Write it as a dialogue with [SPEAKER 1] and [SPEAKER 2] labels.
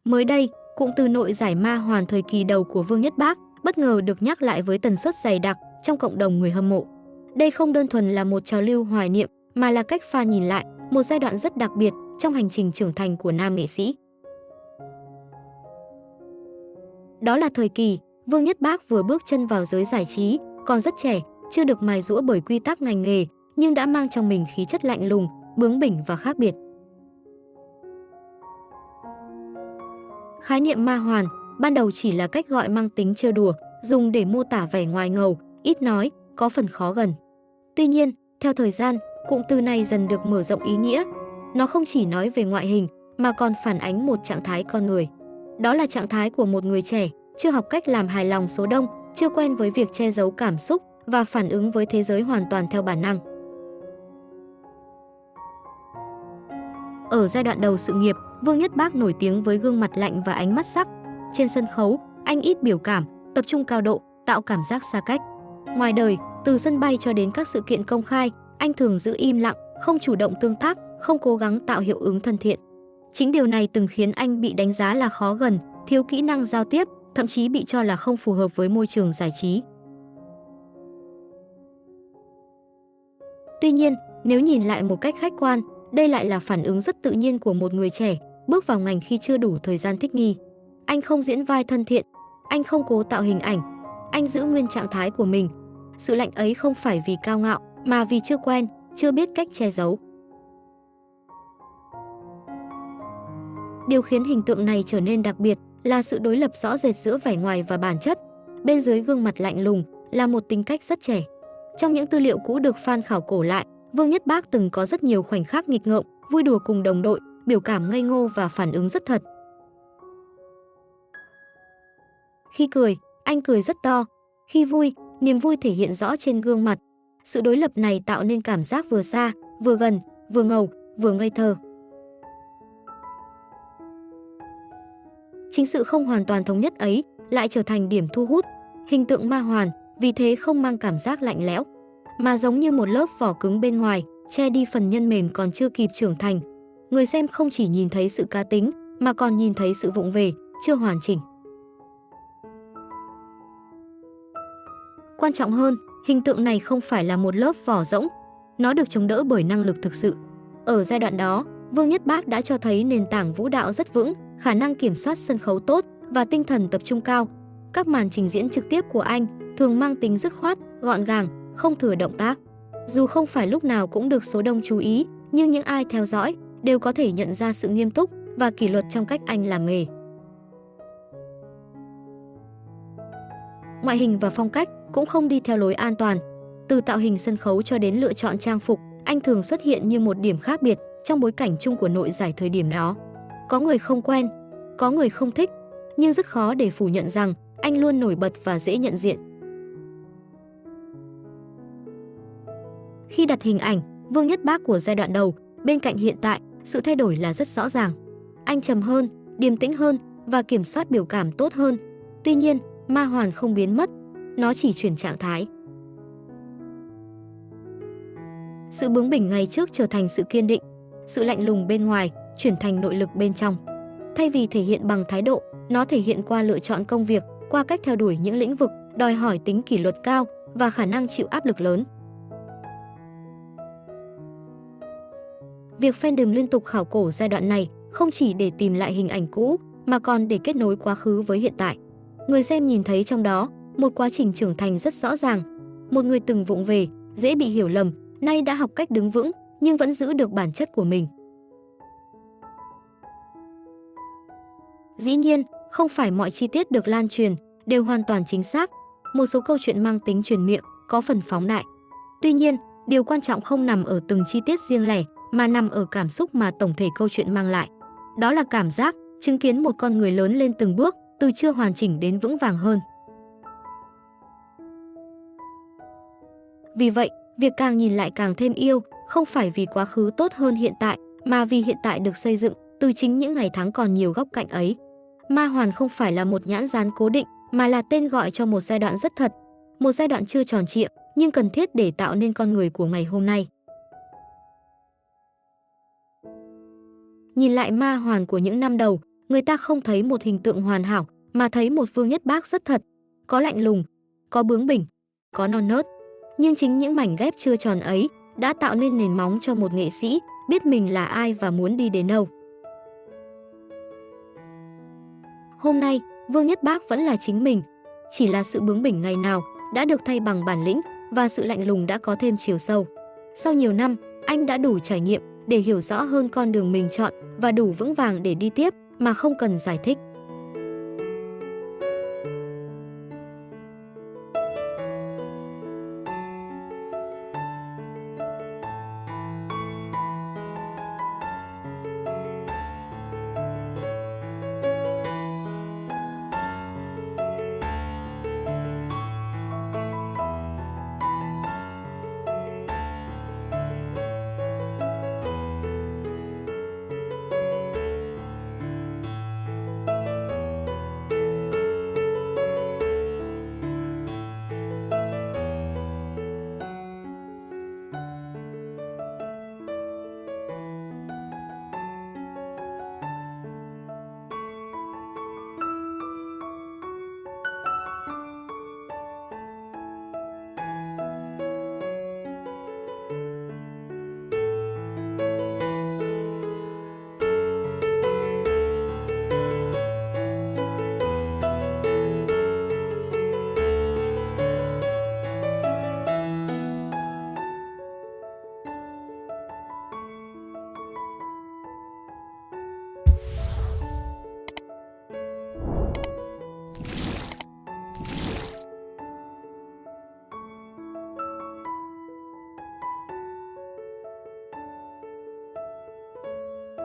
[SPEAKER 1] Mới đây, cụm từ nội giải ma hoàn thời kỳ đầu của Vương Nhất Bác bất ngờ được nhắc lại với tần suất dày đặc trong cộng đồng người hâm mộ. Đây không đơn thuần là một trào lưu hoài niệm mà là cách fan nhìn lại một giai đoạn rất đặc biệt trong hành trình trưởng thành của nam nghệ sĩ. Đó là thời kỳ Vương Nhất Bác vừa bước chân vào giới giải trí, còn rất trẻ, chưa được mài giũa bởi quy tắc ngành nghề, nhưng đã mang trong mình khí chất lạnh lùng, bướng bỉnh và khác biệt. Khái niệm ma hoàn ban đầu chỉ là cách gọi mang tính trêu đùa, dùng để mô tả vẻ ngoài ngầu, ít nói, có phần khó gần. Tuy nhiên, theo thời gian, cụm từ này dần được mở rộng ý nghĩa. Nó không chỉ nói về ngoại hình mà còn phản ánh một trạng thái con người. Đó là trạng thái của một người trẻ, chưa học cách làm hài lòng số đông, chưa quen với việc che giấu cảm xúc và phản ứng với thế giới hoàn toàn theo bản năng. Ở giai đoạn đầu sự nghiệp, Vương Nhất Bác nổi tiếng với gương mặt lạnh và ánh mắt sắc. Trên sân khấu, anh ít biểu cảm, tập trung cao độ, tạo cảm giác xa cách. Ngoài đời, từ sân bay cho đến các sự kiện công khai, anh thường giữ im lặng, không chủ động tương tác, không cố gắng tạo hiệu ứng thân thiện. Chính điều này từng khiến anh bị đánh giá là khó gần, thiếu kỹ năng giao tiếp, thậm chí bị cho là không phù hợp với môi trường giải trí. Tuy nhiên, nếu nhìn lại một cách khách quan, đây lại là phản ứng rất tự nhiên của một người trẻ, bước vào ngành khi chưa đủ thời gian thích nghi. Anh không diễn vai thân thiện, anh không cố tạo hình ảnh, anh giữ nguyên trạng thái của mình. Sự lạnh ấy không phải vì cao ngạo, mà vì chưa quen, chưa biết cách che giấu. Điều khiến hình tượng này trở nên đặc biệt là sự đối lập rõ rệt giữa vẻ ngoài và bản chất. Bên dưới gương mặt lạnh lùng là một tính cách rất trẻ. Trong những tư liệu cũ được fan khảo cổ lại, Vương Nhất Bác từng có rất nhiều khoảnh khắc nghịch ngợm, vui đùa cùng đồng đội, biểu cảm ngây ngô và phản ứng rất thật. Khi cười, anh cười rất to. Khi vui, niềm vui thể hiện rõ trên gương mặt. Sự đối lập này tạo nên cảm giác vừa xa, vừa gần, vừa ngầu, vừa ngây thơ. Chính sự không hoàn toàn thống nhất ấy lại trở thành điểm thu hút. Hình tượng ma hoàn vì thế không mang cảm giác lạnh lẽo, mà giống như một lớp vỏ cứng bên ngoài, che đi phần nhân mềm còn chưa kịp trưởng thành. Người xem không chỉ nhìn thấy sự cá tính, mà còn nhìn thấy sự vụng về, chưa hoàn chỉnh. Quan trọng hơn, hình tượng này không phải là một lớp vỏ rỗng, nó được chống đỡ bởi năng lực thực sự. Ở giai đoạn đó, Vương Nhất Bác đã cho thấy nền tảng vũ đạo rất vững, khả năng kiểm soát sân khấu tốt và tinh thần tập trung cao. Các màn trình diễn trực tiếp của anh thường mang tính dứt khoát, gọn gàng, không thừa động tác. Dù không phải lúc nào cũng được số đông chú ý, nhưng những ai theo dõi đều có thể nhận ra sự nghiêm túc và kỷ luật trong cách anh làm nghề. Ngoại hình và phong cách cũng không đi theo lối an toàn. Từ tạo hình sân khấu cho đến lựa chọn trang phục, anh thường xuất hiện như một điểm khác biệt trong bối cảnh chung của nội giải thời điểm đó. Có người không quen, có người không thích, nhưng rất khó để phủ nhận rằng anh luôn nổi bật và dễ nhận diện. Khi đặt hình ảnh Vương Nhất Bác của giai đoạn đầu, bên cạnh hiện tại, sự thay đổi là rất rõ ràng. Anh trầm hơn, điềm tĩnh hơn và kiểm soát biểu cảm tốt hơn. Tuy nhiên, ma hoàn không biến mất, nó chỉ chuyển trạng thái. Sự bướng bỉnh ngày trước trở thành sự kiên định, sự lạnh lùng bên ngoài chuyển thành nội lực bên trong. Thay vì thể hiện bằng thái độ, nó thể hiện qua lựa chọn công việc, qua cách theo đuổi những lĩnh vực đòi hỏi tính kỷ luật cao và khả năng chịu áp lực lớn. Việc fandom liên tục khảo cổ giai đoạn này không chỉ để tìm lại hình ảnh cũ, mà còn để kết nối quá khứ với hiện tại. Người xem nhìn thấy trong đó một quá trình trưởng thành rất rõ ràng. Một người từng vụng về, dễ bị hiểu lầm, nay đã học cách đứng vững nhưng vẫn giữ được bản chất của mình. Dĩ nhiên, không phải mọi chi tiết được lan truyền đều hoàn toàn chính xác. Một số câu chuyện mang tính truyền miệng, có phần phóng đại. Tuy nhiên, điều quan trọng không nằm ở từng chi tiết riêng lẻ, mà nằm ở cảm xúc mà tổng thể câu chuyện mang lại. Đó là cảm giác chứng kiến một con người lớn lên từng bước, từ chưa hoàn chỉnh đến vững vàng hơn. Vì vậy, việc càng nhìn lại càng thêm yêu, không phải vì quá khứ tốt hơn hiện tại, mà vì hiện tại được xây dựng từ chính những ngày tháng còn nhiều góc cạnh ấy. Ma hoàn không phải là một nhãn dán cố định, mà là tên gọi cho một giai đoạn rất thật, một giai đoạn chưa tròn trịa nhưng cần thiết để tạo nên con người của ngày hôm nay. Nhìn lại ma hoàn của những năm đầu, Người ta không thấy một hình tượng hoàn hảo, mà thấy một Vương Nhất Bác rất thật, có lạnh lùng, có bướng bỉnh, có non nớt. Nhưng chính những mảnh ghép chưa tròn ấy đã tạo nên nền móng cho một nghệ sĩ biết mình là ai và muốn đi đến đâu. Hôm nay, Vương Nhất Bác vẫn là chính mình, chỉ là sự bướng bỉnh ngày nào đã được thay bằng bản lĩnh và sự lạnh lùng đã có thêm chiều sâu. Sau nhiều năm, anh đã đủ trải nghiệm để hiểu rõ hơn con đường mình chọn và đủ vững vàng để đi tiếp mà không cần giải thích.